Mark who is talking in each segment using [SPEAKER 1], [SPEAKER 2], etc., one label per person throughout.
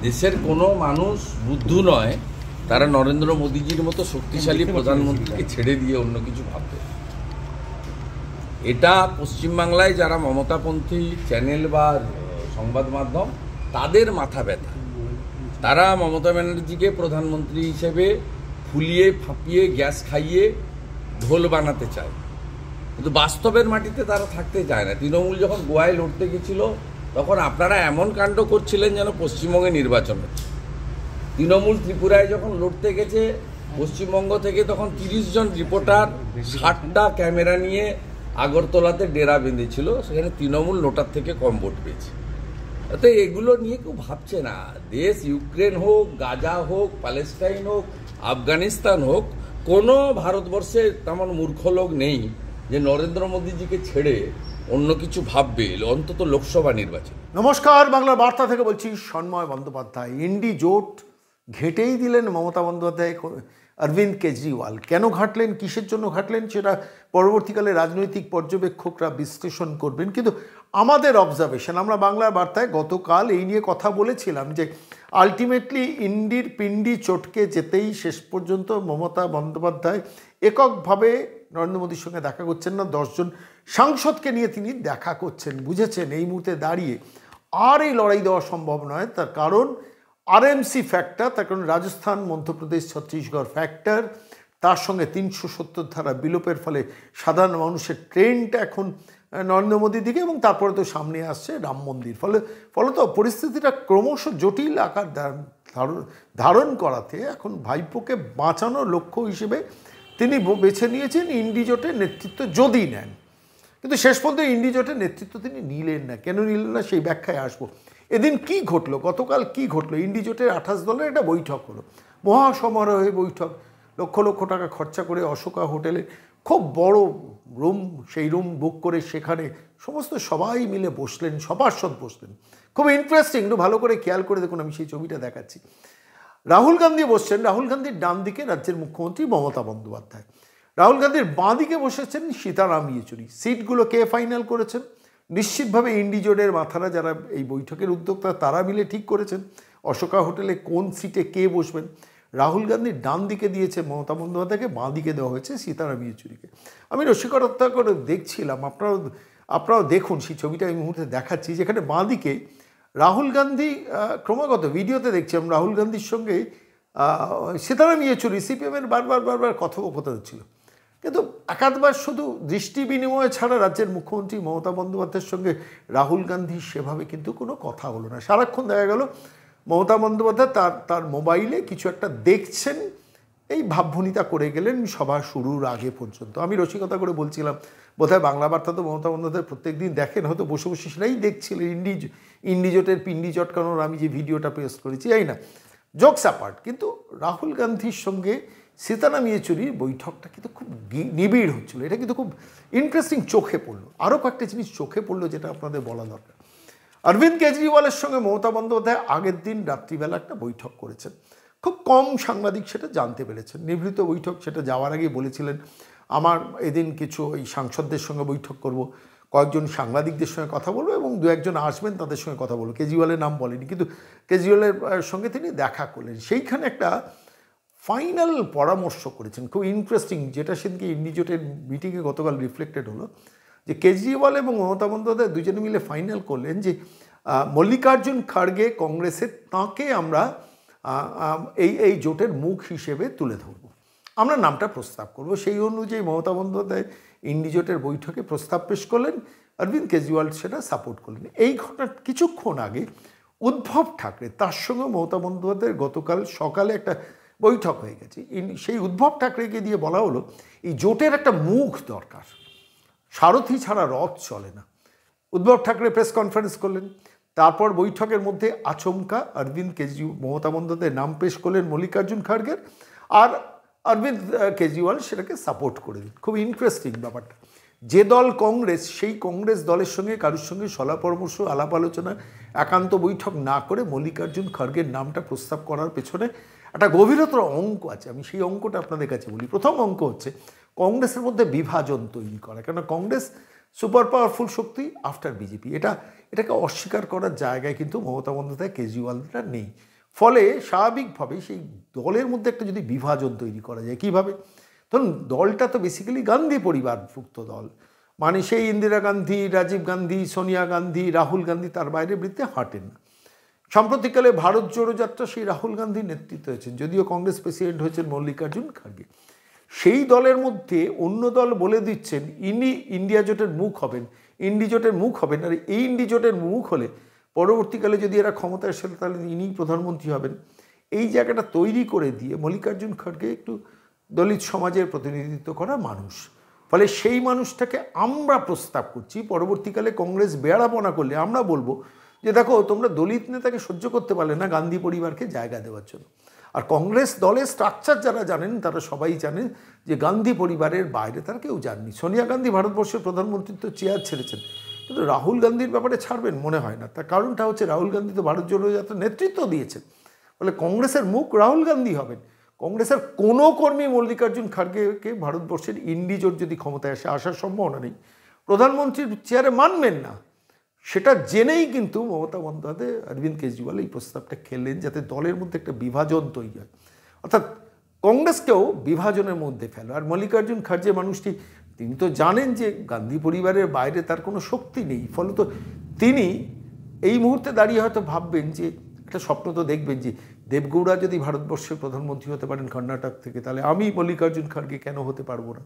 [SPEAKER 1] দেশের কোনো মানুষ বুদ্ধু নয় তারা নরেন্দ্র মোদীজির মতো শক্তিশালী প্রধানমন্ত্রীকে ছেড়ে দিয়ে অন্য কিছু ভাববে। এটা পশ্চিমবাংলায় যারা মমতাপন্থী চ্যানেল বা সংবাদ মাধ্যম তাদের মাথা ব্যথা। তারা মমতা ব্যানার্জিকে প্রধানমন্ত্রী হিসেবে ফুলিয়ে ফাঁপিয়ে গ্যাস খাইয়ে ঢোল বানাতে চায়, কিন্তু বাস্তবের মাটিতে তারা থাকতে চায় না। তৃণমূল যখন গোয়ায় লড়তে গেছিল তখন আপনারা এমন কাণ্ড করছিলেন যেন পশ্চিমবঙ্গে নির্বাচন হচ্ছে। তৃণমূল ত্রিপুরায় যখন লড়তে গেছে পশ্চিমবঙ্গ থেকে তখন 30 জন রিপোর্টার 60টা ক্যামেরা নিয়ে আগরতলাতে ডেরা বেঁধেছিল, সেখানে তৃণমূল নোটার থেকে কম ভোট পেয়েছে। তো এগুলো নিয়ে কেউ ভাবছে না। দেশ ইউক্রেন হোক, গাজা হোক, প্যালেস্টাইন হোক, আফগানিস্তান হোক, কোনো ভারতবর্ষে তেমন মূর্খ লোক নেই যে নরেন্দ্র মোদীজিকে ছেড়ে অন্য কিছু ভাববে, অন্তত লোকসভা নির্বাচন।
[SPEAKER 2] নমস্কার, বাংলার বার্তা থেকে বলছি সন্ময় বন্দ্যোপাধ্যায়। ইন্ডি জোট ঘেঁটেই দিলেন মমতা বন্দ্যোপাধ্যায় অরবিন্দ কেজরিওয়াল। কেন ঘাটলেন, কিসের জন্য ঘাটলেন, সেটা পরবর্তীকালে রাজনৈতিক পর্যবেক্ষকরা বিশ্লেষণ করবেন। কিন্তু আমাদের অবজারভেশন, আমরা বাংলার বার্তায় গতকাল এই নিয়ে কথা বলেছিলাম যে আলটিমেটলি ইন্ডির পিন্ডি চটকে যেতেই শেষ পর্যন্ত মমতা বন্দ্যোপাধ্যায় এককভাবে নরেন্দ্র মোদীর সঙ্গে দেখা করছেন না, 10 জন সাংসদকে নিয়ে তিনি দেখা করছেন। বুঝেছেন এই মুহূর্তে দাঁড়িয়ে আর এই লড়াই দেওয়া সম্ভব নয়। তার কারণ আরএমসি ফ্যাক্টর, তার কারণ রাজস্থান, মধ্যপ্রদেশ, ছত্তিশগড় ফ্যাক্টর, তার সঙ্গে 370 ধারা বিলোপের ফলে সাধারণ মানুষের ট্রেন্ডটা এখন নরেন্দ্র মোদীর দিকে, এবং তারপরে তো সামনে আসছে রাম মন্দির। ফলত পরিস্থিতিটা ক্রমশ জটিল আকার ধারণ করাতে এখন ভাইপোকে বাঁচানোর লক্ষ্য হিসেবে তিনি বেছে নিয়েছেন ইন্ডি জোটের নেতৃত্ব যদি নেন। কিন্তু শেষ পর্যন্ত ইন্ডি জোটের নেতৃত্ব তিনি নিলেন না। কেন নিলেন না সেই ব্যাখ্যায় আসবো। এদিন কি ঘটলো, গতকাল কি ঘটলো? ইন্ডি জোটের 28 দলের একটা বৈঠক হলো, মহাসমারোহে বৈঠক, লক্ষ লক্ষ টাকা খরচা করে অশোকা হোটেলে খুব বড় রুম, সেই রুম বুক করে সেখানে সমস্ত সবাই মিলে বসলেন, সভাসদ বসলেন। খুব ইন্টারেস্টিং, একটু ভালো করে খেয়াল করে দেখুন, আমি সেই ছবিটা দেখাচ্ছি। রাহুল গান্ধী বসছেন, রাহুল গান্ধীর ডান দিকে রাজ্যের মুখ্যমন্ত্রী মমতা বন্দ্যোপাধ্যায়, রাহুল গান্ধীর বাঁ দিকে বসেছেন সীতারাম ইয়েচুরি। সিটগুলো কে ফাইনাল করেছেন? নিশ্চিতভাবে ইন্ডি জোটের মাথারা, যারা এই বৈঠকের উদ্যোক্তা, তারা মিলে ঠিক করেছেন অশোকা হোটেলে কোন সিটে কে বসবেন। রাহুল গান্ধী ডান দিকে দিয়েছে মমতা বন্দ্যোপাধ্যায়কে, বাঁ দিকে দেওয়া হয়েছে সীতারাম ইয়েচুরিকে। আমি রসিকতা করে দেখছিলাম, আপনারাও দেখুন সেই ছবিটা এই মুহূর্তে দেখাচ্ছি, যেখানে বাঁ দিকে রাহুল গান্ধী, ক্রমাগত ভিডিওতে দেখছিলাম রাহুল গান্ধীর সঙ্গে সীতারাম ইয়েচুরি সিপিএমের বারবার কথোপকথন ছিল। কিন্তু একাধবার শুধু দৃষ্টি বিনিময় ছাড়া রাজ্যের মুখ্যমন্ত্রী মমতা বন্দ্যোপাধ্যায়ের সঙ্গে রাহুল গান্ধীর সেভাবে কিন্তু কোনো কথা হলো না। সারাক্ষণ দেখা গেল মমতা বন্দ্যোপাধ্যায় তার মোবাইলে কিছু একটা দেখছেন, এই ভাবভূমিতা করে গেলেন সভা শুরুর আগে পর্যন্ত। আমি রসিকতা করে বলছিলাম, বোধহয় বাংলা বার্তা তো মমতা বন্দ্যোপাধ্যায় প্রত্যেক দিন দেখেন, হয়তো বসে বসে সেটাই দেখছিলেন, ইন্ডি জোটের পিন্ডি চটকানোর আমি যে ভিডিওটা পেস্ট করেছি, এই না, জোকস অ্যাপার্ট। কিন্তু রাহুল গান্ধীর সঙ্গে সীতারাম ইয়েচুরির বৈঠকটা কিন্তু খুব নিবিড় হচ্ছিল, এটা কিন্তু খুব ইন্টারেস্টিং চোখে পড়লো। আরও কয়েকটা জিনিস চোখে পড়লো যেটা আপনাদের বলা দরকার। অরবিন্দ কেজরিওয়ালের সঙ্গে মমতা বন্দ্যোপাধ্যায় আগের দিন রাত্রিবেলা একটা বৈঠক করেছেন। খুব কম সাংবাদিক সেটা জানতে পেরেছেন, নিভৃত বৈঠক। সেটা যাওয়ার আগে বলেছিলেন আমার এদিন কিছু এই সাংসদদের সঙ্গে বৈঠক করব, কয়েকজন সাংবাদিকদের সঙ্গে কথা বলবো এবং 2-1 আসবেন তাদের সঙ্গে কথা বলবো। কেজরিওয়ালের নাম বলেনি, কিন্তু কেজরিওয়ালের সঙ্গে তিনি দেখা করলেন। সেইখানে একটা ফাইনাল পরামর্শ করেছেন, খুব ইন্টারেস্টিং, যেটা সেদিনকে ইন্ডি জোটের মিটিংয়ে গতকাল রিফ্লেক্টেড হলো, যে কেজরিওয়াল এবং মমতা বন্দ্যোপাধ্যায় দুজনে মিলে ফাইনাল করলেন যে মল্লিকার্জুন খাড়গে কংগ্রেসের, তাঁকে আমরা এই জোটের মুখ হিসেবে তুলে ধরব, আমরা নামটা প্রস্তাব করব। সেই অনুযায়ী মমতা বন্দ্যোপাধ্যায় ইন্ডি জোটের বৈঠকে প্রস্তাব পেশ করলেন, অরবিন্দ কেজরিওয়াল সেটা সাপোর্ট করলেন। এই ঘটনার কিছুক্ষণ আগে উদ্ধব ঠাকরে, তার সঙ্গে মমতা বন্দ্যোপাধ্যায়ের গতকাল সকালে একটা বৈঠক হয়ে গেছে। সেই উদ্ধব ঠাকরেকে দিয়ে বলা হলো এই জোটের একটা মুখ দরকার, সারথি ছাড়া রথ চলে না। উদ্ধব ঠাকরে প্রেস কনফারেন্স করলেন, তারপর বৈঠকের মধ্যে আচমকা অরবিন্দ মমতা বন্দ্যোপাধ্যায়ের নাম পেশ করলেন মল্লিকার্জুন খাড়গের, আর অরবিন্দ কেজরিওয়াল সেটাকে সাপোর্ট করে দিন। খুব ইন্টারেস্টিং ব্যাপারটা। যে দল কংগ্রেস, সেই কংগ্রেস দলের সঙ্গে কারোর সঙ্গে সলা পরামর্শ, আলাপ আলোচনা, একান্ত বৈঠক না করে মল্লিকার্জুন খাড়গের নামটা প্রস্তাব করার পেছনে একটা গভীরতর অঙ্ক আছে। আমি সেই অঙ্কটা আপনাদের কাছে বলি। প্রথম অঙ্ক হচ্ছে কংগ্রেসের মধ্যে বিভাজন তৈরি করা, কেন কংগ্রেস সুপার পাওয়ারফুল শক্তি আফটার বিজেপি, এটাকে অস্বীকার করার জায়গায় কিন্তু মমতা বন্দ্যোপাধ্যায় কেজরিওয়ালরা নেই। ফলে স্বাভাবিকভাবে সেই দলের মধ্যে একটা যদি বিভাজন তৈরি করা যায় কীভাবে, ধরুন দলটা তো বেসিক্যালি গান্ধী পরিবারভুক্ত দল, মানে সেই ইন্দিরা গান্ধী, রাজীব গান্ধী, সোনিয়া গান্ধী, রাহুল গান্ধী তার বাইরে বৃত্তে হাঁটেন না। সাম্প্রতিককালে ভারত জোড়ো যাত্রা সেই রাহুল গান্ধীর নেতৃত্ব হয়েছেন, যদিও কংগ্রেস প্রেসিডেন্ট হয়েছেন মল্লিকার্জুন খার্গে। সেই দলের মধ্যে অন্য দল বলে দিচ্ছেন ইনি ইন্ডিয়া জোটের মুখ হবেন, ইন্ডি জোটের মুখ হবেন, আর এই ইন্ডি জোটের মুখ হলে পরবর্তীকালে যদি এরা ক্ষমতায় আসে তাহলে ইনিই প্রধানমন্ত্রী হবেন। এই জায়গাটা তৈরি করে দিয়ে মল্লিকার্জুন খার্গে একটু দলিত সমাজের প্রতিনিধিত্ব করা মানুষ, ফলে সেই মানুষটাকে আমরা প্রস্তাব করছি পরবর্তীকালে কংগ্রেস বেয়ারাপনা করলে আমরা বলবো যে দেখো তোমরা দলিত নেতাকে সহ্য করতে পারলে না গান্ধী পরিবারকে জায়গা দেওয়ার জন্য। আর কংগ্রেস দলের স্ট্রাকচার যারা জানেন তারা সবাই জানেন যে গান্ধী পরিবারের বাইরে তারা কেউ জাননি। সোনিয়া গান্ধী ভারতবর্ষের প্রধানমন্ত্রীত্ব চেয়ার ছেড়েছেন, কিন্তু রাহুল গান্ধীর ব্যাপারে ছাড়বেন মনে হয় না। তার কারণটা হচ্ছে রাহুল গান্ধী তো ভারত জোড়ো যাত্রার নেতৃত্ব দিয়েছেন, ফলে কংগ্রেসের মুখ রাহুল গান্ধী হবেন। কংগ্রেসের কোনো কর্মী মল্লিকার্জুন খার্গেকে ভারতবর্ষের ইন্ডি জোট যদি ক্ষমতায় আসার সম্ভাবনা নেই, প্রধানমন্ত্রীর চেয়ারে মানবেন না, সেটা জেনেই কিন্তু মমতা বন্দ্যোপাধ্যায় অরবিন্দ কেজরিওয়াল এই প্রস্তাবটা খেললেন যাতে দলের মধ্যে একটা বিভাজন তৈরি হয়, অর্থাৎ কংগ্রেসকেও বিভাজনের মধ্যে ফেলো। আর মল্লিকার্জুন খার্গে মানুষটি তিনি তো জানেন যে গান্ধী পরিবারের বাইরে তার কোনো শক্তি নেই, ফলত তিনি এই মুহূর্তে দাঁড়িয়ে হয়তো ভাববেন যে একটা স্বপ্ন তো দেখবেন যে দেবগৌড়া যদি ভারতবর্ষের প্রধানমন্ত্রী হতে পারেন কর্ণাটক থেকে, তাহলে আমি মল্লিকার্জুন খার্গে কেন হতে পারবো না।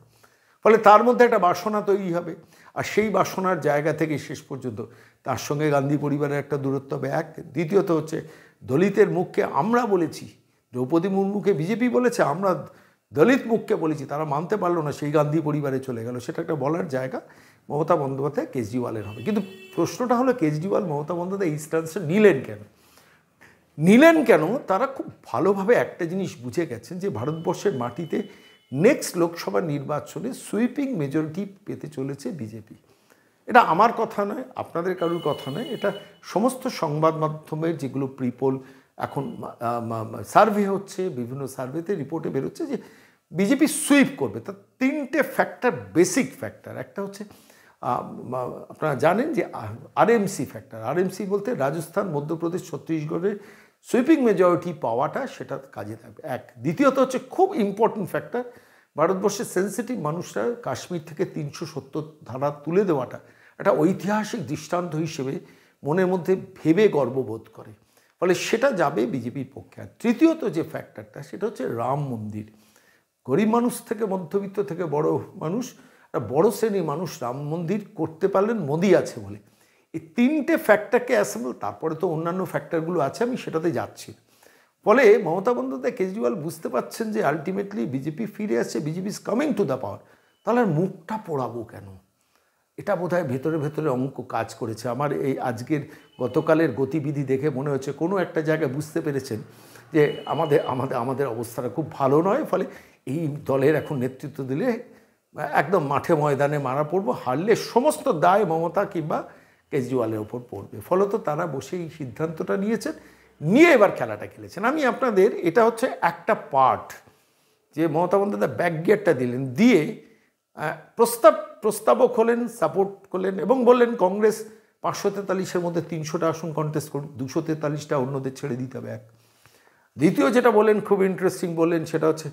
[SPEAKER 2] ফলে তার মধ্যে একটা বাসনা তৈরি হবে, আর সেই বাসনার জায়গা থেকে শেষ পর্যন্ত তার সঙ্গে গান্ধী পরিবারের একটা দূরত্ব হবে এক। দ্বিতীয়ত হচ্ছে দলিতের মুখকে আমরা বলেছি, দ্রৌপদী মুর্মুকে বিজেপি বলেছে, আমরা দলিত মুখকে বলেছি, তারা মানতে পারলো না, সেই গান্ধী পরিবারে চলে গেল, সেটা একটা বলার জায়গা মমতা বন্দ্যোপাধ্যায় কেজরিওয়ালের হবে। কিন্তু প্রশ্নটা হলো কেজরিওয়াল মমতা বন্দ্যোপাধ্যায় এই স্ট্যান্সটা নিলেন কেন? তারা খুব ভালোভাবে একটা জিনিস বুঝে গেছেন যে ভারতবর্ষের মাটিতে নেক্সট লোকসভা নির্বাচনে সুইপিং মেজরিটি পেতে চলেছে বিজেপি। এটা আমার কথা নয়, আপনাদের কারোর কথা নয়, এটা সমস্ত সংবাদ মাধ্যমের যেগুলো প্রিপোল এখন সার্ভে হচ্ছে, বিভিন্ন সার্ভেতে রিপোর্টে বেরোচ্ছে যে বিজেপি সুইপ করবে। তার তিনটে ফ্যাক্টর, বেসিক ফ্যাক্টর। একটা হচ্ছে আপনারা জানেন যে আরএমসি ফ্যাক্টর, আরএমসি বলতে রাজস্থান, মধ্যপ্রদেশ, ছত্তিশগড়ের সুইপিং মেজরিটি পাওয়াটা সেটা কাজে থাকবে এক। দ্বিতীয়ত হচ্ছে খুব ইম্পর্টেন্ট ফ্যাক্টর, ভারতবর্ষের সেন্সিটিভ মানুষরা কাশ্মীর থেকে 370 ধারা তুলে দেওয়াটা একটা ঐতিহাসিক দৃষ্টান্ত হিসেবে মনের মধ্যে ভেবে গর্ববোধ করে, ফলে সেটা যাবে বিজেপির পক্ষে। আর তৃতীয়ত যে ফ্যাক্টরটা সেটা হচ্ছে রাম মন্দির। গরিব মানুষ থেকে মধ্যবিত্ত থেকে বড় মানুষ, বড় শ্রেণীর মানুষ রাম মন্দির করতে পারলেন মোদি আছে বলে। এই তিনটে ফ্যাক্টরকে অ্যাসেম্বল, তারপরে তো অন্যান্য ফ্যাক্টরগুলো আছে, আমি সেটাতে যাচ্ছি। ফলে মমতা বন্দ্যোপাধ্যায় কেজরিওয়াল বুঝতে পারছেন যে আলটিমেটলি বিজেপি ফিরে আসছে, BJP is coming to the power, তাহলে আর মুখটা পোড়াবো কেন? এটা বোধহয় ভেতরে ভেতরে অঙ্ক কাজ করেছে। আমার এই আজকের গতকালের গতিবিধি দেখে মনে হচ্ছে কোনো একটা জায়গায় বুঝতে পেরেছেন যে আমাদের অবস্থাটা খুব ভালো নয়, ফলে এই দলের এখন নেতৃত্ব দিলে একদম মাঠে ময়দানে মারা পড়বো, হারলে সমস্ত দায় মমতা কিংবা কেজরিওয়ালের ওপর পড়বে। ফলত তারা বসে এই সিদ্ধান্তটা নিয়ে এবার খেলাটা খেলেছেন। আমি আপনাদের, এটা হচ্ছে একটা পার্ট যে মমতা বন্দ্যোপাধ্যায় ব্যাক গিয়ারটা দিলেন, দিয়ে প্রস্তাবক হলেন, সাপোর্ট করলেন এবং বললেন কংগ্রেস 543-এর মধ্যে 300টা আসন কন্টেস্ট করুন, 243টা অন্যদের ছেড়ে দিতে হবে এক। দ্বিতীয় যেটা বললেন খুব ইন্টারেস্টিং বললেন, সেটা হচ্ছে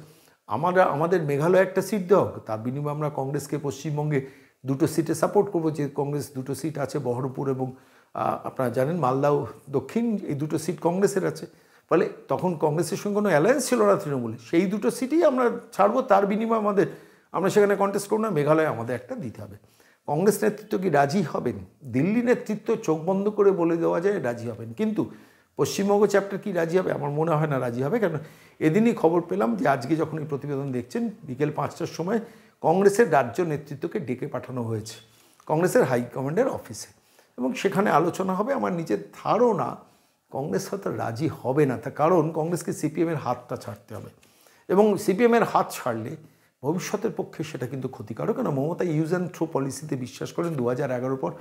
[SPEAKER 2] আমাদের মেঘালয় একটা সিট দেওয়া হোক, তার বিনিময়ে আমরা কংগ্রেসকে পশ্চিমবঙ্গে 2টো সিটে সাপোর্ট করবো, যে কংগ্রেস 2টো সিট আছে বহরমপুর এবং আপনারা জানেন মালদা দক্ষিণ, এই 2টো সিট কংগ্রেসের আছে। ফলে তখন কংগ্রেসের সঙ্গে কোনো অ্যালায়েন্স ছিল না তৃণমূলে, সেই 2টো সিটই আমরা ছাড়বো, তার বিনিময়ে আমরা সেখানে কন্টেস্ট করবো না, মেঘালয় আমাদের একটা দিতে হবে। কংগ্রেস নেতৃত্ব কি রাজি হবেন? দিল্লি নেতৃত্ব চোখ বন্ধ করে বলে দেওয়া যায় রাজি হবেন, কিন্তু পশ্চিমবঙ্গ চ্যাপ্টার কি রাজি হবে? আমার মনে হয় না রাজি হবে। কেন, এদিনই খবর পেলাম যে আজকে যখন এই প্রতিবেদন দেখছেন বিকেল 5টার সময় কংগ্রেসের রাজ্য নেতৃত্বকে ডেকে পাঠানো হয়েছে কংগ্রেসের হাইকমান্ডের অফিসে, এবং সেখানে আলোচনা হবে। আমার নিজের ধারণা কংগ্রেস হয়তো রাজি হবে না, তার কারণ কংগ্রেসকে সিপিএমের হাতটা ছাড়তে হবে, এবং সিপিএমের হাত ছাড়লে ভবিষ্যতের পক্ষে সেটা কিন্তু ক্ষতিকারক। কেন, মমতা ইউজ অ্যান্ড থ্রো পলিসিতে বিশ্বাস করেন। 2011 পর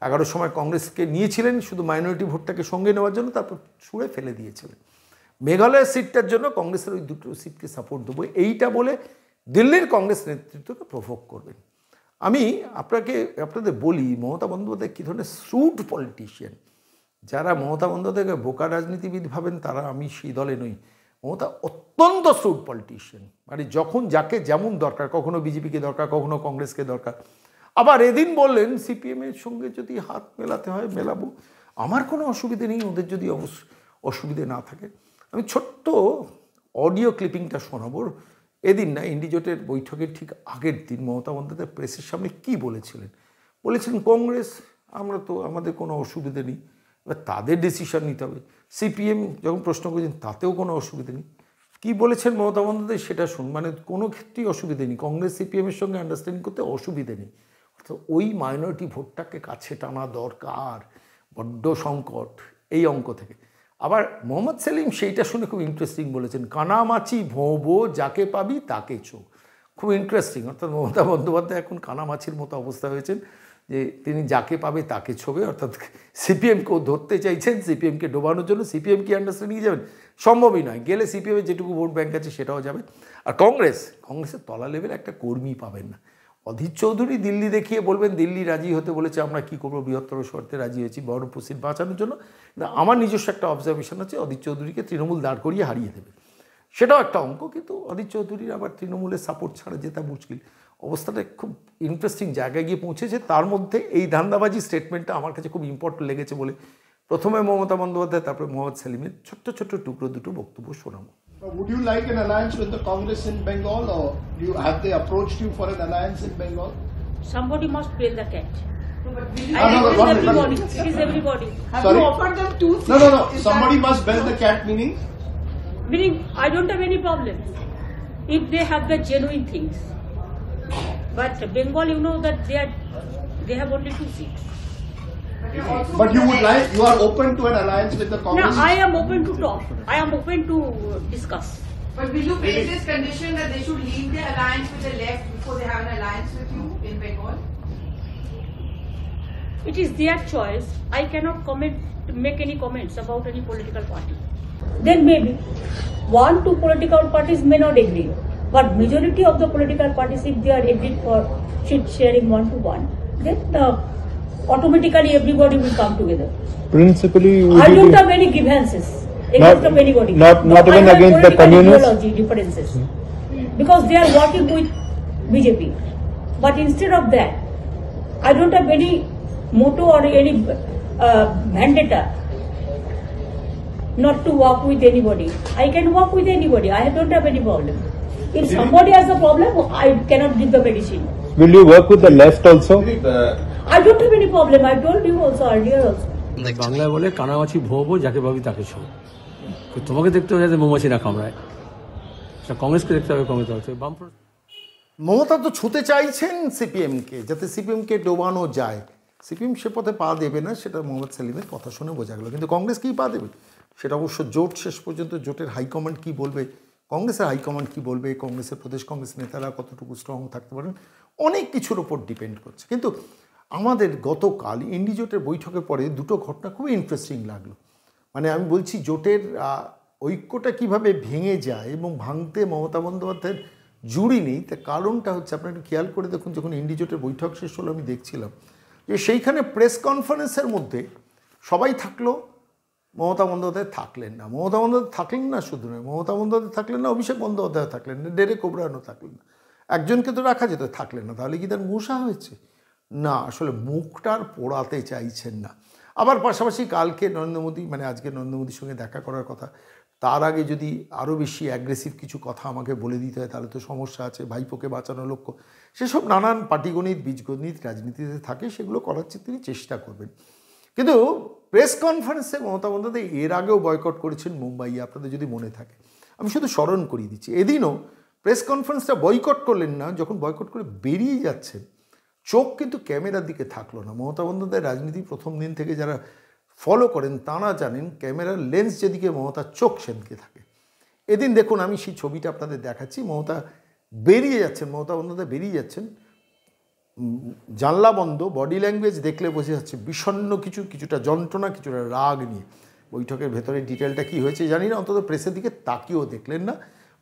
[SPEAKER 2] 11 সময় কংগ্রেসকে নিয়েছিলেন শুধু মাইনরিটি ভোটটাকে সঙ্গে নেওয়ার জন্য, তারপর ছুঁড়ে ফেলে দিয়েছিলেন। মেঘালয়ের সিটটার জন্য কংগ্রেসের ওই 2টো সিটকে সাপোর্ট দেবো, এইটা বলে দিল্লির কংগ্রেস নেতৃত্বকে প্রভোগ করবেন। আমি আপনাদের বলি মমতা বন্দ্যোপাধ্যায় কী ধরনের শ্রুড পলিটিশিয়ান। যারা মমতা বন্দ্যোপাধ্যায়কে বোকা রাজনীতিবিদ ভাবেন তারা, আমি সেই দলে নই। মমতা অত্যন্ত শ্রুড পলিটিশিয়ান, মানে যখন যাকে যেমন দরকার, কখনো বিজেপিকে দরকার, কখনো কংগ্রেসকে দরকার। আবার এদিন বললেন সিপিএমের সঙ্গে যদি হাত মেলাতে হয় মেলাবো, আমার কোনো অসুবিধে নেই, ওদের যদি অসুবিধে না থাকে। আমি ছোট্ট অডিও ক্লিপিংটা শোনাবো। এদিন না, ইন্ডিজোটের বৈঠকের ঠিক আগের দিন মমতা বন্দ্যোপাধ্যায় প্রেসের সামনে কি বলেছিলেন। বলেছিলেন কংগ্রেস আমরা তো, আমাদের কোনো অসুবিধে নেই, এবার তাদের ডিসিশন নিতে হবে। সিপিএম যখন প্রশ্ন করেছেন তাতেও কোনো অসুবিধে নেই। কী বলেছেন মমতা বন্দ্যোপাধ্যায় সেটা শুন, মানে কোনো ক্ষেত্রেই অসুবিধে নেই, কংগ্রেস সিপিএমের সঙ্গে আন্ডারস্ট্যান্ডিং করতে অসুবিধে নেই। অর্থাৎ ওই মাইনরিটি ভোটটাকে কাছে টানা দরকার, বড্ড সংকট এই অঙ্ক থেকে। আবার মোহাম্মদ সেলিম সেইটা শুনে খুব ইন্টারেস্টিং বলেছেন, কানামাছি ভোঁবো যাকে পাবি তাকে চো। খুব ইন্টারেস্টিং। অর্থাৎ মমতা বন্দ্যোপাধ্যায় এখন কানামাছির মতো অবস্থা হয়েছেন যে তিনি যাকে পাবে তাকে ছোবে। অর্থাৎ সিপিএমকেও ধরতে চাইছেন, সিপিএমকে ডোবানোর জন্য। সিপিএম কি আন্ডারস্ট্যান্ডিংয়ে যাবেন? সম্ভবই নয়। গেলে সিপিএমের যেটুকু ভোট ব্যাঙ্ক আছে সেটাও যাবে। আর কংগ্রেসের তলা লেভেলে একটা কর্মী পাবেন না। অধীর চৌধুরী দিল্লি দেখিয়ে বলবেন দিল্লি রাজি হতে বলেছে, আমরা কী করবো, বৃহত্তর শর্তে রাজি হয়েছি বহরমপুর সিট বাঁচানোর জন্য। আমার নিজস্ব একটা অবজারভেশন আছে, অধীর চৌধুরীকে তৃণমূল দাঁড় করিয়ে হারিয়ে দেবে, সেটাও একটা অঙ্ক। কিন্তু অধীর চৌধুরীর আবার তৃণমূলের সাপোর্ট ছাড়া যেটা মুশকিল। অবস্থাটা খুব ইন্টারেস্টিং জায়গায় গিয়ে পৌঁছেছে। তার মধ্যে এই ধান্দাবাজি স্টেটমেন্টটা আমার কাছে খুব ইম্পর্টেন্ট লেগেছে বলে প্রথমে মমতা বন্দ্যোপাধ্যায়, তারপরে মোহাম্মদ সেলিমের ছোট্ট ছোট্ট টুকরো দুটো বক্তব্য শোনাবো।
[SPEAKER 3] Would you like an alliance with the Congress in Bengal, or have they approached you for an alliance in Bengal?
[SPEAKER 4] Somebody must bail the cat.
[SPEAKER 3] No, but
[SPEAKER 4] It is everybody.
[SPEAKER 3] Have you offered them two things? No. Somebody must bail the cat, meaning?
[SPEAKER 4] Meaning, I don't have any problem if they have the genuine things. But Bengal, you know that they have only 2 seats.
[SPEAKER 3] But you are open to an alliance with the Congress?
[SPEAKER 4] No, I am open to talk. I am open to discuss.
[SPEAKER 5] But will you face this condition that they should leave their alliance with the left before they have an alliance with you in Bengal?
[SPEAKER 4] It is their choice. I cannot make any comments about any political party. Then maybe 1-2 political parties may not agree, but majority of the political parties, if they are agreed for seat sharing 1-to-1, then automatically everybody will come together.
[SPEAKER 6] Principally,
[SPEAKER 4] I don't have any grievances against of anybody.
[SPEAKER 6] Not even against the communists.
[SPEAKER 4] Ideology differences, because they are working with BJP. But instead of that, I don't have any motto or any vendetta not to work with anybody. I can work with anybody. I don't have any problem. If somebody has a problem, I cannot give the medicine.
[SPEAKER 6] Will you work with the left also?
[SPEAKER 4] I don't have any problem. I told you also earlier also.
[SPEAKER 7] বাংলায় বলে কানামাছি ভোবো যাকে পাবি তাকে ছো। তোমাকে দেখতে হবে যাতে মৌমাছি না কামড়ায়, কংগ্রেসকে দেখতে হবে কংগ্রেস হচ্ছে বামফ্রন্ট।
[SPEAKER 2] মমতা তো ছুতে চাইছেন সিপিএমকে, যাতে সিপিএমকে ডোবানো যায়। সিপিএম সে পথে পা দেবে না, সেটা মোহাম্মদ সেলিমের কথা শুনে বোঝা গেল। কিন্তু কংগ্রেস কী পা দেবে সেটা অবশ্য জোট শেষ পর্যন্ত, জোটের হাইকমান্ড কী বলবে, কংগ্রেসের হাইকমান্ড কী বলবে, কংগ্রেসের প্রদেশ কংগ্রেস নেতারা কতটুকু স্ট্রং থাকতে পারেন, অনেক কিছুর ওপর ডিপেন্ড করছে। কিন্তু আমাদের গতকাল ইন্ডিজোটের বৈঠকের পরে দুটো ঘটনা খুবই ইন্টারেস্টিং লাগলো। মানে আমি বলছি জোটের ঐক্যটা কিভাবে ভেঙে যায় এবং ভাঙতে মমতা বন্দ্যোপাধ্যায়ের জুড়ি নেই, তার কারণটা হচ্ছে আপনারা একটু খেয়াল করে দেখুন, যখন ইন্ডিজোটের বৈঠক শেষ হলো আমি দেখছিলাম যে সেইখানে প্রেস কনফারেন্সের মধ্যে সবাই থাকলো, মমতা বন্দ্যোপাধ্যায় থাকলেন না। মমতা বন্দ্যোপাধ্যায় থাকলেন না শুধু নয়, মমতা বন্দ্যোপাধ্যায় থাকলেন না, অভিষেক বন্দ্যোপাধ্যায় থাকলেন না, ডেরেক ওব্রায়েনও থাকলেন না। একজনকে তো রাখা যেত, থাকলেন না। তাহলে কি তার মুশা হয়েছে? না, আসলে মুখটার পোড়াতে চাইছেন না। আবার পাশাপাশি কালকে নরেন্দ্র মোদী, মানে আজকে নরেন্দ্র মোদীর সঙ্গে দেখা করার কথা, তার আগে যদি আরও বেশি অ্যাগ্রেসিভ কিছু কথা আমাকে বলে দিতে হয় তাহলে তো সমস্যা আছে। ভাইপোকে বাঁচানোর লক্ষ্য, সেসব নানান পাটিগণিত বীজগণিত রাজনীতিতে থাকে, সেগুলো করার তিনি চেষ্টা করবেন। কিন্তু প্রেস কনফারেন্সে মমতা বন্দ্যোপাধ্যায় এর আগেও বয়কট করেছেন মুম্বাইয়ে, আপনাদের যদি মনে থাকে। আমি শুধু স্মরণ করিয়ে দিচ্ছি, এদিনও প্রেস কনফারেন্সটা বয়কট করলেন না। যখন বয়কট করে বেরিয়ে যাচ্ছেন, চোখ কিন্তু ক্যামেরার দিকে থাকলো না। মমতা বন্দ্যোপাধ্যায় রাজনীতি প্রথম দিন থেকে যারা ফলো করেন তারা জানেন ক্যামেরার লেন্স যেদিকে মমতার চোখ সেদিকে থাকে। এদিন দেখুন, আমি সেই ছবিটা আপনাদের দেখাচ্ছি। মমতা বেরিয়ে যাচ্ছেন, মমতা বন্দ্যোপাধ্যায় বেরিয়ে যাচ্ছেন, জানলা বন্ধ, বডি ল্যাঙ্গুয়েজ দেখলে বোঝা যাচ্ছে বিষণ্ণ, কিছুটা যন্ত্রণা, কিছুটা রাগ নিয়ে। বৈঠকের ভেতরে ডিটেলটা কী হয়েছে জানি না, অন্তত প্রেসের দিকে তাকিয়েও দেখলেন না।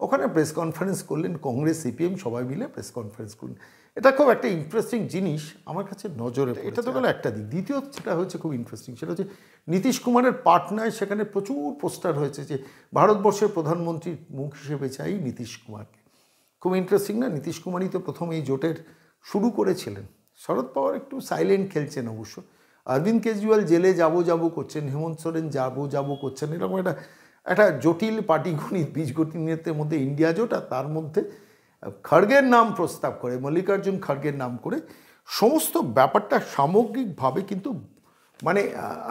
[SPEAKER 2] ওখানে প্রেস কনফারেন্স করলেন, কংগ্রেস সিপিএম সবাই মিলে প্রেস কনফারেন্স করলেন। এটা খুব একটা ইন্টারেস্টিং জিনিস আমার কাছে নজরে, এটা তো গেল একটা দিক। দ্বিতীয় যেটা হচ্ছে খুব ইন্টারেস্টিং, সেটা হচ্ছে নীতিশ কুমারের পাটনায় সেখানে প্রচুর পোস্টার হয়েছে যে ভারতবর্ষের প্রধানমন্ত্রীর মুখ হিসেবে চাই নীতিশ কুমারকে। খুব ইন্টারেস্টিং না? নীতিশ কুমারই তো প্রথম এই জোটের শুরু করেছিলেন। শরদ পাওয়ার একটু সাইলেন্ট খেলছেন অবশ্য। অরবিন্দ কেজরিওয়াল জেলে যাবো করছেন, হেমন্ত সোরেন যাবো করছেন, এরকম একটা জটিল পাটিগণিত বীজগণিতের মধ্যে ইন্ডিয়া জোট, আর তার মধ্যে খড়গের নাম প্রস্তাব করে, মল্লিকার্জুন খড়গের নাম করে সমস্ত ব্যাপারটা সামগ্রিকভাবে কিন্তু মানে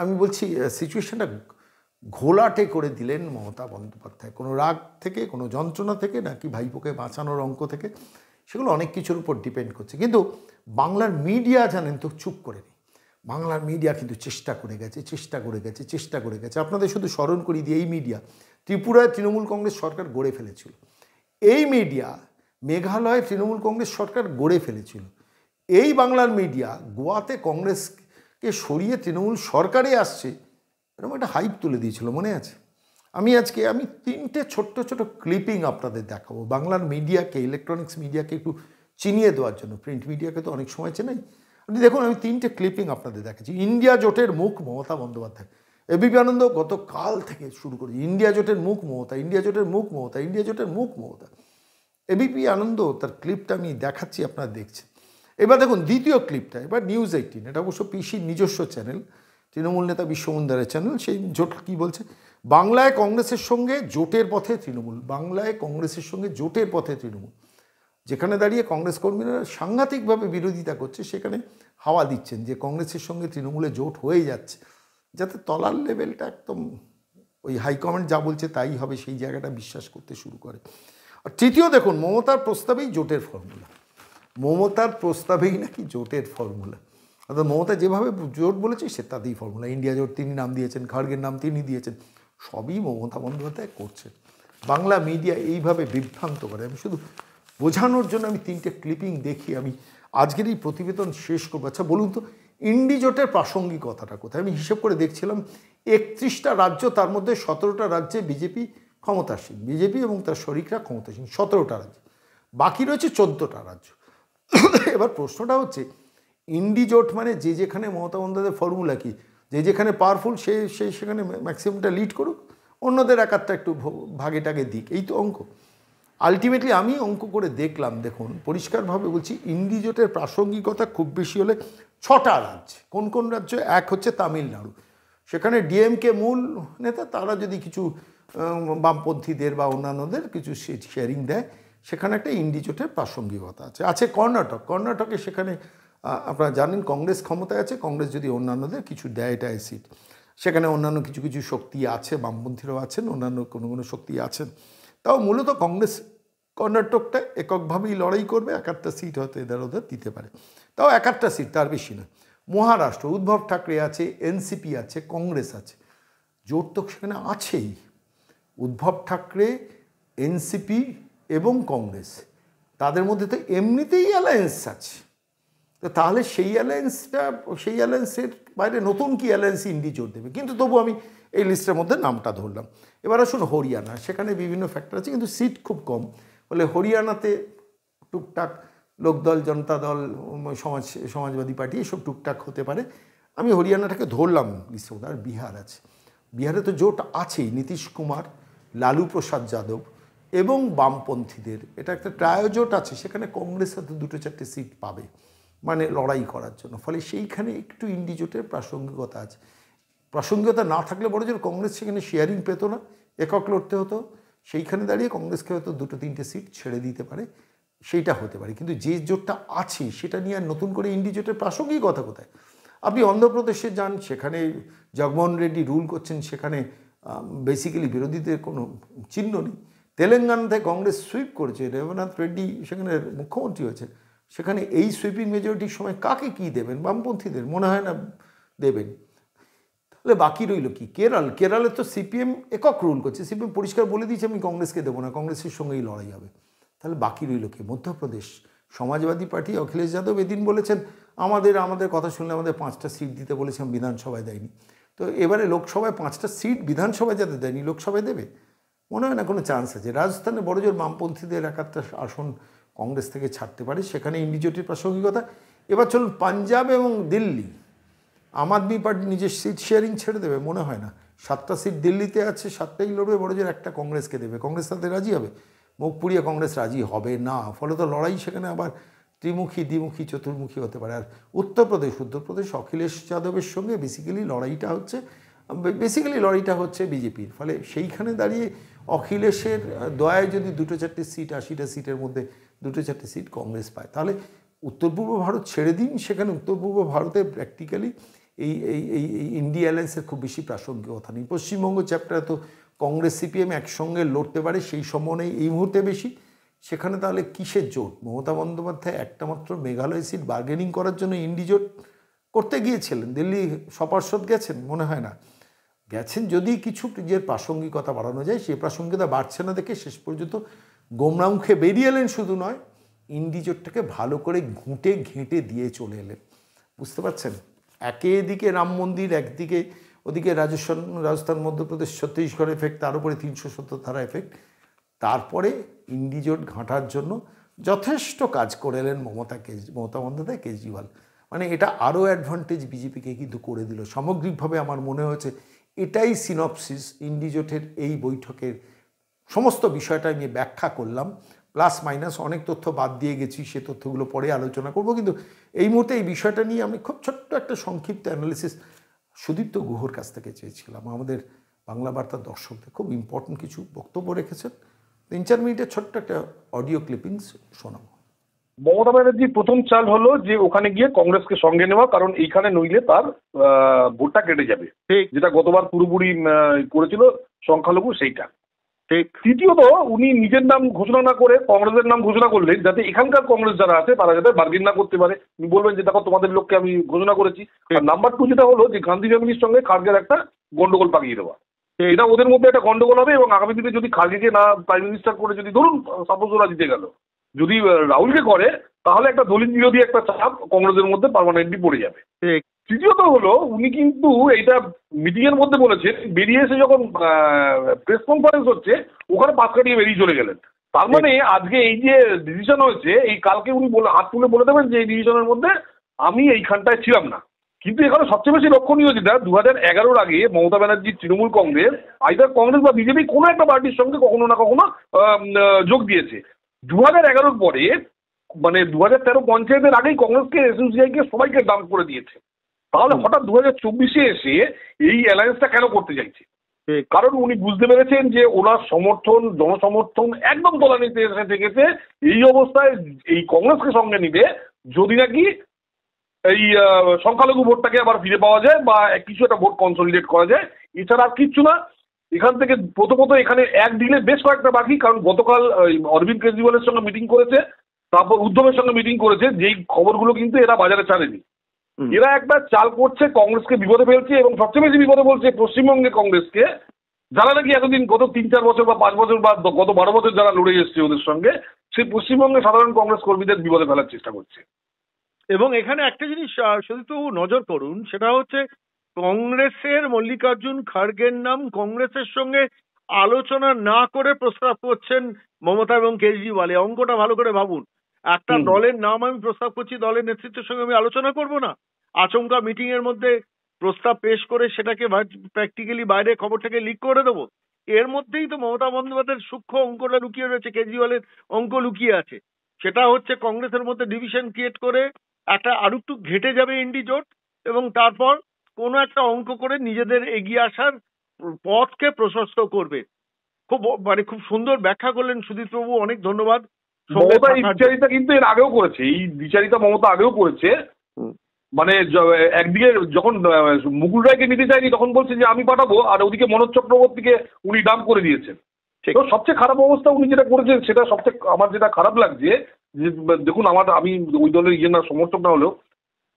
[SPEAKER 2] আমি বলছি সিচুয়েশনটা ঘোলাটে করে দিলেন মমতা বন্দ্যোপাধ্যায়। কোনো রাগ থেকে, কোনো যন্ত্রণা থেকে, নাকি ভাইপোকে বাঁচানোর অঙ্ক থেকে, সেগুলো অনেক কিছুর উপর ডিপেন্ড করছে। কিন্তু বাংলার মিডিয়া জানেন তো চুপ করে নেই। বাংলার মিডিয়া কিন্তু চেষ্টা করে গেছে। আপনাদের শুধু স্মরণ করি দিয়ে, এই মিডিয়া ত্রিপুরায় তৃণমূল কংগ্রেস সরকার গড়ে ফেলেছিল, এই মিডিয়া মেঘালয়ে তৃণমূল কংগ্রেস সরকার গড়ে ফেলেছিল, এই বাংলার মিডিয়া গোয়াতে কংগ্রেসকে সরিয়ে তৃণমূল সরকারে আসছে এরকম একটা হাইপ তুলে দিয়েছিল, মনে আছে? আমি 3টে ছোট্ট ক্লিপিং আপনাদের দেখাবো বাংলার মিডিয়াকে, ইলেকট্রনিক্স মিডিয়াকে একটু চিনিয়ে দেওয়ার জন্য। প্রিন্ট মিডিয়াকে তো অনেক সময় চেনাই। আপনি দেখুন, আমি 3টে ক্লিপিং আপনাদের দেখাচ্ছি। ইন্ডিয়া জোটের মুখ মমতা বন্দ্যোপাধ্যায়। এবিপি আনন্দ গতকাল থেকে শুরু করেছে ইন্ডিয়া জোটের মুখ মমতা, এবিপি আনন্দ তার ক্লিপটা আমি দেখাচ্ছি, আপনারা দেখছেন। এবার দেখুন দ্বিতীয় ক্লিপটা, এবার নিউজ 18, এটা অবশ্য পিসির নিজস্ব চ্যানেল, তৃণমূল নেতা বিশ্বমুন্দারের চ্যানেল। সেই জোট কী বলছে? বাংলায় কংগ্রেসের সঙ্গে জোটের পথে তৃণমূল, যেখানে দাঁড়িয়ে কংগ্রেস কর্মীরা সাংঘাতিকভাবে বিরোধিতা করছে, সেখানে হাওয়া দিচ্ছেন যে কংগ্রেসের সঙ্গে তৃণমূলে জোট হয়ে যাচ্ছে, যাতে তলার লেভেলটা একদম ওই হাইকমান্ড যা বলছে তাই হবে, সেই জায়গাটা বিশ্বাস করতে শুরু করে। আর তৃতীয় দেখুন, মমতার প্রস্তাবেই জোটের ফর্মুলা, অর্থাৎ মমতা যেভাবে জোট বলেছে সে তাতেই ফর্মুলা। ইন্ডিয়া জোট তিনি নাম দিয়েছেন, খড়গের নাম তিনি দিয়েছেন, সবই মমতা বন্দ্যোপাধ্যায় করছেন। বাংলা মিডিয়া এইভাবে বিভ্রান্ত করে। আমি শুধু বোঝানোর জন্য আমি 3টে ক্লিপিং দেখি, আমি আজকের এই প্রতিবেদন শেষ করবো। আচ্ছা বলুন তো, ইন্ডি জোটের প্রাসঙ্গিকতাটা কোথায়? আমি হিসেব করে দেখছিলাম 31টা রাজ্য, তার মধ্যে 17টা রাজ্যে বিজেপি ক্ষমতাসীন, বিজেপি এবং তার শরিকরা ক্ষমতাসীন, 17টা রাজ্য, বাকি রয়েছে 14টা রাজ্য। এবার প্রশ্নটা হচ্ছে, ইন্ডি জোট মানে যে যেখানে মমতা বন্দ্যোপাধ্যায়ের ফর্মুলা কি, যে যেখানে পাওয়ারফুল সে সেখানে ম্যাক্সিমামটা লিড করুক, অন্যদের একারটা একটু ভাগে টাগে দিক, এই তো অঙ্ক। আলটিমেটলি আমি অঙ্ক করে দেখলাম, দেখুন পরিষ্কারভাবে বলছি, ইন্ডি জোটের প্রাসঙ্গিকতা খুব বেশি হলে 6টা রাজ্য। কোন রাজ্য? এক হচ্ছে তামিলনাড়ু, সেখানে ডিএমকে মূল নেতা, তারা যদি কিছু বামপন্থীদের বা অন্যান্যদের কিছু শেয়ারিং দেয়, সেখানে একটা ইন্ডি জোটের প্রাসঙ্গিকতা আছে। কর্ণাটকে সেখানে আপনারা জানেন কংগ্রেস ক্ষমতায় আছে, কংগ্রেস যদি অন্যান্যদের কিছু দেয় সিট, সেখানে অন্যান্য কিছু শক্তি আছে, বামপন্থীরাও আছেন, অন্যান্য কোনো শক্তি আছেন। তাও মূলত কংগ্রেস কর্ণাটকটা এককভাবেই লড়াই করবে, 1-8টা সিট হয়তো এদের ওদের দিতে পারে, তাও 1-8টা সিট, তার বেশি না। মহারাষ্ট্র, উদ্ধব ঠাকরে আছে, এনসিপি আছে, কংগ্রেস আছে, জোট তো সেখানে আছেই। উদ্ধব ঠাকরে, এনসিপি এবং কংগ্রেস, তাদের মধ্যে তো এমনিতেই অ্যালায়েন্স আছে, তো তাহলে সেই অ্যালায়েন্সের বাইরে নতুন কি অ্যালায়েন্স ইন্ডি জোট দেবে? কিন্তু তবু আমি এই লিস্টের মধ্যে নামটা ধরলাম। এবার আসুন হরিয়ানা, সেখানে বিভিন্ন ফ্যাক্টর আছে কিন্তু সিট খুব কম, বলে হরিয়ানাতে টুকটাক লোকদল, জনতা দল, সমাজবাদী পার্টি এসব টুকটাক হতে পারে। আমি হরিয়ানাটাকে ধরলাম লিস্টের মধ্যে। আর বিহার আছে, বিহারে তো জোট আছেই, নীতিশ কুমার, লালু প্রসাদ যাদব এবং বামপন্থীদের, এটা একটা ট্রায়োজোট আছে, সেখানে কংগ্রেস হয়তো 2-4টে সিট পাবে মানে লড়াই করার জন্য। ফলে সেইখানে একটু ইন্ডি জোটের প্রাসঙ্গিকতা আছে। প্রাসঙ্গিকতা না থাকলে বড় জোর কংগ্রেস সেখানে শেয়ারিং পেতো না, একক লড়তে হতো, সেইখানে দাঁড়িয়ে কংগ্রেসকে হয়তো 2-3টে সিট ছেড়ে দিতে পারে, সেইটা হতে পারে। কিন্তু যে জোটটা আছে সেটা নিয়ে আর নতুন করে ইন্ডি জোটের প্রাসঙ্গিকতা কোথায়? আপনি অন্ধ্রপ্রদেশে যান, সেখানে জগনমোহন রেড্ডি রুল করছেন, সেখানে বেসিক্যালি বিরোধীদের কোনো চিহ্ন নেই। তেলেঙ্গানাতে কংগ্রেস সুইপ করেছে, রেবনাথ রেড্ডি সেখানে মুখ্যমন্ত্রী হয়েছে, সেখানে এই সুইপিং মেজরিটির সময় কাকে কী দেবেন? বামপন্থীদের মনে হয় না দেবেন। তাহলে বাকি রইল কি? কেরলে তো সিপিএম একক রুল করছে, সিপিএম পরিষ্কার বলে দিয়েছে আমি কংগ্রেসকে দেবো না, কংগ্রেসের সঙ্গেই লড়াই হবে। তাহলে বাকি রইল কি? মধ্যপ্রদেশ, সমাজবাদী পার্টি অখিলেশ যাদব এদিন বলেছেন আমাদের কথা শুনলে আমাদের 5টা সিট দিতে বলেছেন, বিধানসভায় দেয়নি। তো এবারে লোকসভায় 5টা সিট বিধানসভায় যাতে দেয়নি, লোকসভায় দেবে? মনে হয় না কোনো চান্স আছে। রাজস্থানে বড়জোর বামপন্থীদের একাত্তর আসন কংগ্রেস থেকে ছাড়তে পারে, সেখানে ইন্ডিজোটের প্রাসঙ্গিকতা। এবার চলুন পাঞ্জাব এবং দিল্লি। আম আদমি পার্টি নিজের সিট শেয়ারিং ছেড়ে দেবে মনে হয় না। 7টা সিট দিল্লিতে আছে, 7টাই লড়বে, বড়জোর একটা কংগ্রেসকে দেবে। কংগ্রেস তাতে রাজি হবে? মুখ পুড়িয়ে কংগ্রেস রাজি হবে না। ফলে তো লড়াই সেখানে আবার ত্রিমুখী, দ্বিমুখী, চতুর্মুখী হতে পারে। আর উত্তরপ্রদেশ অখিলেশ যাদবের সঙ্গে বেসিক্যালি লড়াইটা হচ্ছে বিজেপির। ফলে সেইখানে দাঁড়িয়ে অখিলেশের দয়ায় যদি 2-4টে সিট, 80টা সিটের মধ্যে 2-4টে সিট কংগ্রেস পায়, তাহলে উত্তর পূর্ব ভারত ছেড়ে দিন, সেখানে উত্তর পূর্ব ভারতে প্র্যাকটিক্যালি এই এই এই ইন্ডিয়া অ্যালায়েন্সের খুব বেশি প্রাসঙ্গিকতা নেই। পশ্চিমবঙ্গ চ্যাপ্টারে তো কংগ্রেস সিপিএম একসঙ্গে লড়তে পারে, সেই সম্ভাবনাই এই মুহূর্তে বেশি। সেখানে তাহলে কিসের জোট? মমতা বন্দ্যোপাধ্যায় একটা মাত্র মেঘালয় সিট বার্গেনিং করার জন্য ইন্ডি জোট করতে গিয়েছিলেন। দিল্লি সপার্ষদ গেছেন? মনে হয় না গেছেন। যদি কিছু নিজের প্রাসঙ্গিকতা বাড়ানো যায়, সেই প্রাসঙ্গিকতা বাড়ছে না দেখে শেষ পর্যন্ত গোমরা মুখে বেরিয়ে এলেন। শুধু নয়, ইন্ডি জোটটাকে ভালো করে ঘেঁটে দিয়ে চলে এলেন। বুঝতে পারছেন? এদিকে রাম মন্দির, একদিকে ওদিকে রাজস্থান, মধ্যপ্রদেশ, ছত্তিশগড় এফেক্ট, তার উপরে 370 ধারা এফেক্ট। তারপরে ইন্ডি জোট ঘাঁটার জন্য যথেষ্ট কাজ করে এলেন মমতা বন্দ্যোপাধ্যায়, কেজরিওয়াল। মানে এটা আরও অ্যাডভান্টেজ বিজেপিকে কিন্তু করে দিল। সামগ্রিকভাবে আমার মনে হয়েছে এটাই সিনপসিস ইন্ডি জোটের এই বৈঠকের সমস্ত বিষয়টা আমি ব্যাখ্যা করলাম। প্লাস মাইনাস অনেক তথ্য বাদ দিয়ে গেছি, সে তথ্যগুলো পরে আলোচনা করব। কিন্তু এই মুহূর্তে এই বিষয়টা নিয়ে আমি খুব ছোট্ট একটা সংক্ষিপ্ত অ্যানালিসিস সুদীপ্ত গুহর কাছ থেকে চেয়েছিলাম। আমাদের বাংলা বার্তার দর্শকদের খুব ইম্পর্টেন্ট কিছু বক্তব্য রেখেছেন। 3-4 মিনিটের ছোট্ট একটা অডিও ক্লিপিংস শোনাবো।
[SPEAKER 8] মমতা ব্যানার্জির প্রথম চাল হলো যে ওখানে গিয়ে কংগ্রেসকে সঙ্গে নেওয়া, কারণ এইখানে নইলে তার ভোটটা কেটে যাবে, যেটা গতবার পুরোপুরি করেছিল সংখ্যালঘু, সেইটা ঠিক। তৃতীয়ত, উনি নিজের নাম ঘোষণা না করে কংগ্রেসের নাম ঘোষণা করলেন, যাতে এখানকার কংগ্রেস যারা আছে তারা যাতে বার্গেন না করতে পারে। উনি বলবেন যে দেখো তোমাদের লোককে আমি ঘোষণা করেছি। আর নাম্বার 2 যেটা হলো যে গান্ধী ফ্যামিলির সঙ্গে খার্গের একটা গন্ডগোল পাকিয়ে দেওয়া, এটা ওদের মধ্যে একটা গন্ডগোল হবে। এবং আগামী দিনে যদি খার্গেকে না প্রাইম মিনিস্টার করে, যদি ধরুন সাপোজ ওরা জিতে গেল, যদি রাহুলকে করে, তাহলে একটা দলিত বিরোধী একটা চাপ কংগ্রেসের মধ্যে পার্মানেন্টলি পড়ে যাবে। তৃতীয়ত হলো, উনি কিন্তু এইটা মিটিং এর মধ্যে বলেছেন, বেরিয়ে এসে যখন প্রেস কনফারেন্স হচ্ছে ওখানে পাশ কাটিয়ে বেরিয়ে চলে গেলেন। তার মানে আজকে এই যে ডিসিশন হয়েছে, এই কালকে উনি হাত তুলে বলে দেবেন যে এই ডিসিশনের মধ্যে আমি এইখানটায় ছিলাম না। কিন্তু এখানে সবচেয়ে বেশি লক্ষণীয় যেটা, 2011-র আগে মমতা ব্যানার্জির তৃণমূল কংগ্রেস, আইদার কংগ্রেস বা বিজেপি কোনো একটা পার্টির সঙ্গে কখনো না কখনো যোগ দিয়েছে। 2011-র পরে, মানে 2013 পঞ্চায়েতের আগেই কংগ্রেসকে, এসইউসিআইকে সবাইকে ডাম্প করে দিয়েছে। তাহলে হঠাৎ 2024-এ এসে এই অ্যালায়েন্সটা কেন করতে চাইছে? কারণ উনি বুঝতে পেরেছেন যে ওনার সমর্থন, জনসমর্থন একদম তলানিতে এসে থেকেছে। এই অবস্থায় এই কংগ্রেসকে সঙ্গে নিবে যদি নাকি এই সংখ্যালঘু ভোটটাকে আবার ফিরে পাওয়া যায় বা কিছু একটা ভোট কনসলিডেট করা যায়, এছাড়া আর কিচ্ছু না। এখান থেকে প্রথমত এখানে এক দিনে বেশ কয়েকটা বাকি, কারণ গতকাল অরবিন্দ কেজরিওয়ালের সঙ্গে মিটিং করেছে, তারপর উদ্ধবের সঙ্গে মিটিং করেছে, যেই খবরগুলো কিন্তু এরা বাজারে ছাড়েনি। এরা একটা চাল করছে, কংগ্রেসকে বিপদে ফেলছে, এবং সবচেয়ে বেশি বিপদে বলছে পশ্চিমবঙ্গে কংগ্রেসকে, যারা নাকি এতদিন গত 3-4 বছর বা 5 বছর বা গত 12 বছর যারা লড়ে এসছে ওদের সঙ্গে, সেই পশ্চিমবঙ্গে সাধারণ কংগ্রেস কর্মীদের বিপদে ফেলার চেষ্টা করছে।
[SPEAKER 9] এবং এখানে একটা জিনিস শুধু নজর করুন, সেটা হচ্ছে কংগ্রেসের মল্লিকার্জুন খাড়গের নাম কংগ্রেসের সঙ্গে আলোচনা না করে প্রস্তাব করছেন মমতা এবং কেজরিওয়াল। অঙ্কটা ভালো করে ভাবুন। একটা দলের নাম আমি প্রস্তাব করছি, দলের নেতৃত্বের সঙ্গে আমি আলোচনা করব না, আচমকা মিটিং এর মধ্যে প্রস্তাব পেশ করে সেটাকে প্র্যাকটিক্যালি বাইরে খবরটাকে লিক করে দেবো। এর মধ্যেই তো মমতা বন্দ্যোপাধ্যায়ের সূক্ষ্ম অঙ্কটা লুকিয়ে রয়েছে, কেজরিওয়ালের অঙ্ক লুকিয়ে আছে। সেটা হচ্ছে কংগ্রেসের মধ্যে ডিভিশন ক্রিয়েট করে একটা আরেকটু ঘেটে যাবে ইন্ডি জোট, এবং তারপর কোনো একটা অঙ্ক করে নিজেদের এগিয়ে আসার পথকে প্রশস্ত করবে। খুব সুন্দর ব্যাখ্যা করলেন সুদীপ বাবু, অনেক ধন্যবাদ।
[SPEAKER 8] মমতা এই বিচারিতা কিন্তু এর আগেও করেছে, এই বিচারিতা মমতা আগেও করেছে। মানে একদিকে যখন মুকুল রায়কে নিতে চায়নি তখন বলছে যে আমি পাঠাবো, আর ওদিকে মনোজ চক্রবর্তীকে উনি ডাম্প করে দিয়েছেন। তো সবচেয়ে খারাপ অবস্থা উনি যেটা করেছেন, সেটা সবচেয়ে আমার যেটা খারাপ লাগছে যে দেখুন, আমি ওই দলের না সমর্থক না হলেও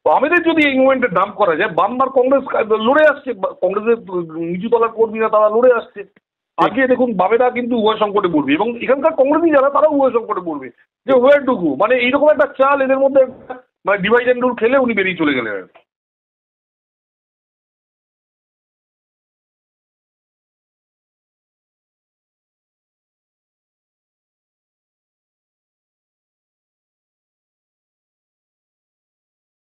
[SPEAKER 8] আমাদের যদি এই মুভমেন্টে ডাম্প করা যায়, বারবার কংগ্রেস লড়ে আসছে, কংগ্রেসের নিচু তলার কর্মীরা তারা লড়ে আসছে। আজকে দেখুন বামেরা কিন্তু উভয় সংকটে পড়বে, এবং এখানকার কংগ্রেসই যারা তারা উভয় সংকটে পড়বে, যে হোয়ার টু গো। মানে এইরকম একটা চাল এদের মধ্যে, মানে ডিভাইড এন্ড রুল খেলে উনি বেরিয়ে চলে গেলেন।